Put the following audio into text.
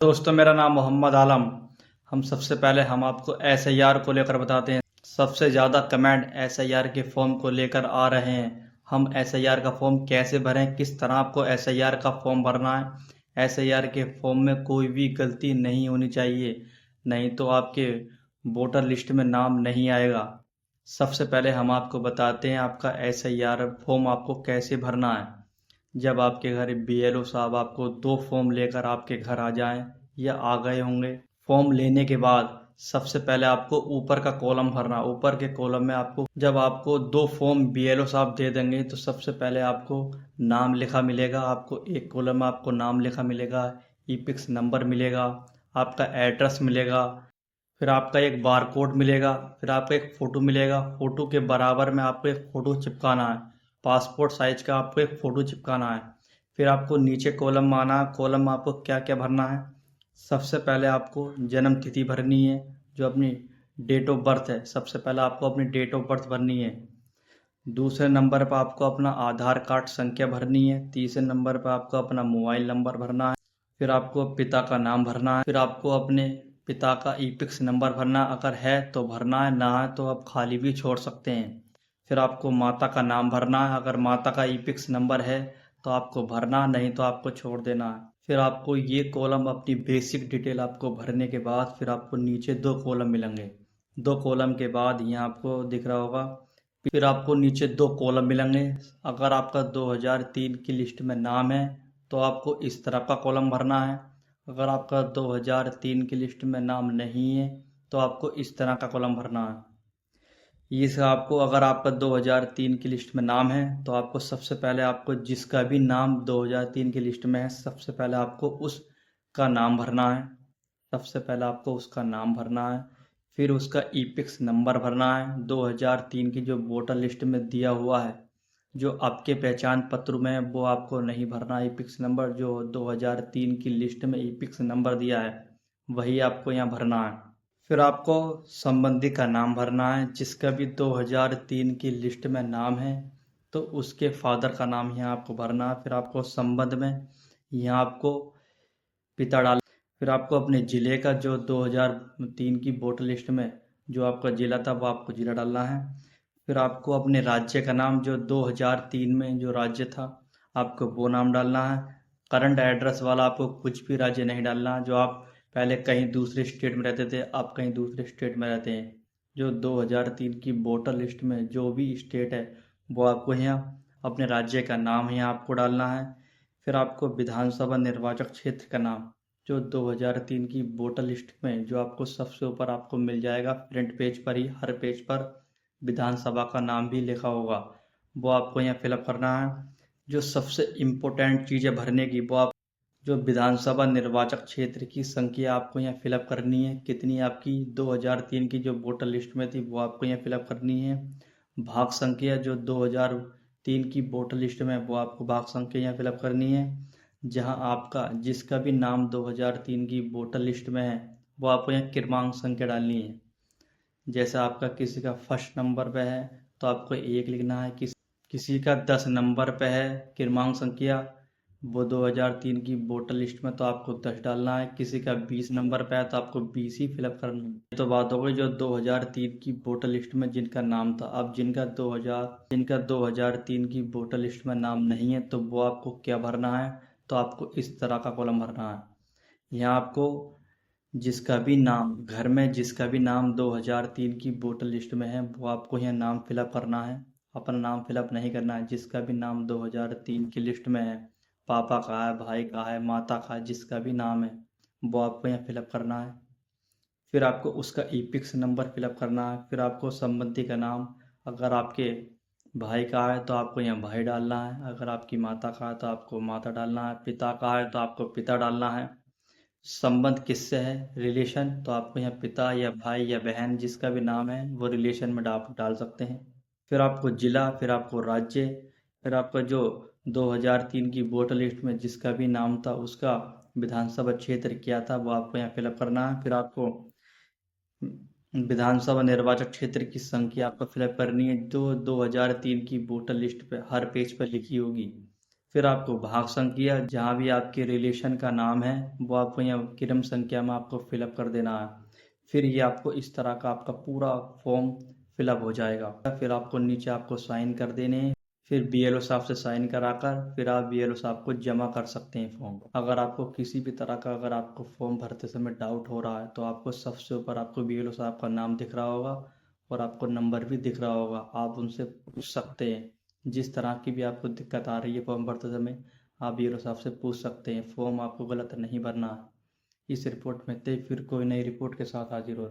दोस्तों, मेरा नाम मोहम्मद आलम। हम आपको एसआईआर को लेकर बताते हैं। सबसे ज़्यादा कमेंट एसआईआर के फॉर्म को लेकर आ रहे हैं। हम एसआईआर का फॉर्म कैसे भरें, किस तरह आपको एसआईआर का फॉर्म भरना है। एसआईआर के फॉर्म में कोई भी गलती नहीं होनी चाहिए, नहीं तो आपके वोटर लिस्ट में नाम नहीं आएगा। सबसे पहले हम आपको बताते हैं आपका एसआईआर फॉर्म आपको कैसे भरना है। जब आपके घर बीएलओ साहब आपको 2 फॉर्म लेकर आपके घर आ जाएं या आ गए होंगे, फॉर्म लेने के बाद सबसे पहले आपको ऊपर का कॉलम भरना। ऊपर के कॉलम में आपको जब आपको 2 फॉर्म बीएलओ साहब दे देंगे तो सबसे पहले आपको नाम लिखा मिलेगा। आपको एक कॉलम में आपको नाम लिखा मिलेगा, ईपिक्स नंबर मिलेगा, आपका एड्रेस मिलेगा, फिर आपका एक बार कोड मिलेगा, फिर आपका एक फ़ोटो मिलेगा। फ़ोटो के बराबर में आपको एक फ़ोटो चिपकाना है, पासपोर्ट साइज का आपको एक फ़ोटो चिपकाना है। फिर आपको नीचे कॉलम में आना है। कॉलम में आपको क्या क्या भरना है। सबसे पहले आपको जन्म तिथि भरनी है, जो अपनी डेट ऑफ बर्थ है। सबसे पहले आपको अपनी डेट ऑफ बर्थ भरनी है। दूसरे नंबर पर आपको अपना आधार कार्ड संख्या भरनी है। तीसरे नंबर पर आपको अपना मोबाइल नंबर भरना है। फिर आपको पिता का नाम भरना है। फिर आपको अपने पिता का ईपिक्स नंबर भरना है। अगर है तो भरना है, ना है तो आप खाली भी छोड़ सकते हैं। फिर आपको माता का नाम भरना है। अगर माता का ईपिक्स नंबर है तो आपको भरना, नहीं तो आपको छोड़ देना है। फिर आपको ये कॉलम अपनी बेसिक डिटेल आपको भरने के बाद फिर आपको नीचे 2 कॉलम मिलेंगे। 2 कॉलम के बाद यहाँ आपको दिख रहा होगा, फिर आपको नीचे 2 कॉलम मिलेंगे। अगर आपका 2003 की लिस्ट में नाम है तो आपको इस तरह का कॉलम भरना है। अगर आपका 2003 की लिस्ट में नाम नहीं है तो आपको इस तरह का कॉलम भरना है। इस आपको अगर आपका 2003 की लिस्ट में नाम है तो आपको सबसे पहले आपको जिसका भी नाम 2003 की लिस्ट में है, सबसे पहले आपको उसका नाम भरना है। सबसे पहले आपको उसका नाम भरना है। फिर उसका ईपिक्स नंबर भरना है। 2003 की जो वोटर लिस्ट में दिया हुआ है, जो आपके पहचान पत्र में है, वो आपको नहीं भरना है। ईपिक्स नंबर जो 2003 की लिस्ट में ईपिक्स नंबर दिया है, वही आपको यहाँ भरना है। फिर आपको संबंधी का नाम भरना है। जिसका भी 2003 की लिस्ट में नाम है तो उसके फादर का नाम यहाँ आपको भरना है। फिर आपको संबंध में यहाँ आपको पिता डाल। फिर आपको अपने ज़िले का जो 2003 की वोटर लिस्ट में जो आपका ज़िला था वो आपको ज़िला डालना है। फिर आपको अपने राज्य का नाम जो 2003 में जो राज्य था आपको वो नाम डालना है। करंट एड्रेस वाला आपको कुछ भी राज्य नहीं डालना। जो आप पहले कहीं दूसरे स्टेट में रहते थे, आप कहीं दूसरे स्टेट में रहते हैं। जो 2003 की वोटर लिस्ट में जो भी स्टेट है वो आपको यहाँ अपने राज्य का नाम यहाँ आपको डालना है। फिर आपको विधानसभा निर्वाचक क्षेत्र का नाम जो 2003 की वोटर लिस्ट में जो आपको सबसे ऊपर आपको मिल जाएगा, फ्रंट पेज पर ही हर पेज पर विधानसभा का नाम भी लिखा होगा, वो आपको यहाँ फिलअप करना है। जो सबसे इम्पोर्टेंट चीज़ें भरने की, वो आप जो विधानसभा निर्वाचक क्षेत्र की संख्या आपको यहाँ फिलअप करनी है। कितनी आपकी 2003 की जो वोटर लिस्ट में थी वो आपको यहाँ फिलअप करनी है। भाग संख्या जो 2003 की वोटर लिस्ट में वो आपको भाग संख्या यहाँ फिलअप करनी है। जहाँ आपका जिसका भी नाम 2003 की वोटर लिस्ट में है वो आपको यहाँ क्रमांक संख्या डालनी है। जैसे आपका किसी का फर्स्ट नंबर पे है तो आपको 1 लिखना है। किसी का 10 नंबर पे है क्रमांक संख्या, वो 2003 की वोटर लिस्ट में, तो आपको 10 डालना है। किसी का 20 नंबर पे है तो आपको 20 ही फिलअप करना है। ये तो बात हो गई जो 2003 की वोटर लिस्ट में जिनका नाम था। अब जिनका 2003 की वोटर लिस्ट में नाम नहीं है तो वो आपको क्या भरना है, तो आपको इस तरह का कॉलम भरना है। यहाँ आपको जिसका भी नाम घर में जिसका भी नाम 2003 की वोटर लिस्ट में है वो आपको यहाँ नाम फिलअप करना है। अपना नाम फिलअप नहीं करना है। जिसका भी नाम 2003 की लिस्ट में है, पापा का है, भाई का है, माता का है, जिसका भी नाम है वो आपको यहाँ फिलअप करना है। फिर आपको उसका ईपिक्स नंबर फिलअप करना है। फिर आपको संबंधी का नाम, अगर आपके भाई का है तो आपको यहाँ भाई डालना है। अगर आपकी माता का है तो आपको माता डालना है। पिता का है तो आपको पिता डालना है। संबंध किससे है, रिलेशन, तो आपको यहाँ पिता या भाई या बहन जिसका भी नाम है वो रिलेशन में आप डाल सकते हैं। फिर आपको जिला, फिर आपको राज्य, फिर आपका जो 2003 की वोटर लिस्ट में जिसका भी नाम था उसका विधानसभा क्षेत्र क्या था वो आपको यहाँ फिलअप करना है। फिर आपको विधानसभा निर्वाचक क्षेत्र की संख्या आपको फिलअप करनी है जो 2003 की वोटर लिस्ट पे हर पेज पर लिखी होगी। फिर आपको भाग संख्या, जहाँ भी आपके रिलेशन का नाम है वो आपको यहाँ क्रम संख्या में आपको फिलअप कर देना है। फिर ये आपको इस तरह का आपका पूरा फॉर्म फिलअप हो जाएगा। फिर आपको नीचे आपको साइन कर देने हैं। फिर बीएलओ साहब से साइन कराकर फिर आप बीएलओ साहब को जमा कर सकते हैं फॉर्म। अगर आपको किसी भी तरह का अगर आपको फॉर्म भरते समय डाउट हो रहा है तो आपको सबसे ऊपर आपको बीएलओ साहब का नाम दिख रहा होगा और आपको नंबर भी दिख रहा होगा, आप उनसे पूछ सकते हैं। जिस तरह की भी आपको दिक्कत आ रही है फॉर्म भरते समय, आप बीएलओ साहब से पूछ सकते हैं। फॉर्म आपको गलत नहीं भरना है। इस रिपोर्ट में थे, फिर कोई नई रिपोर्ट के साथ हाजिर हो।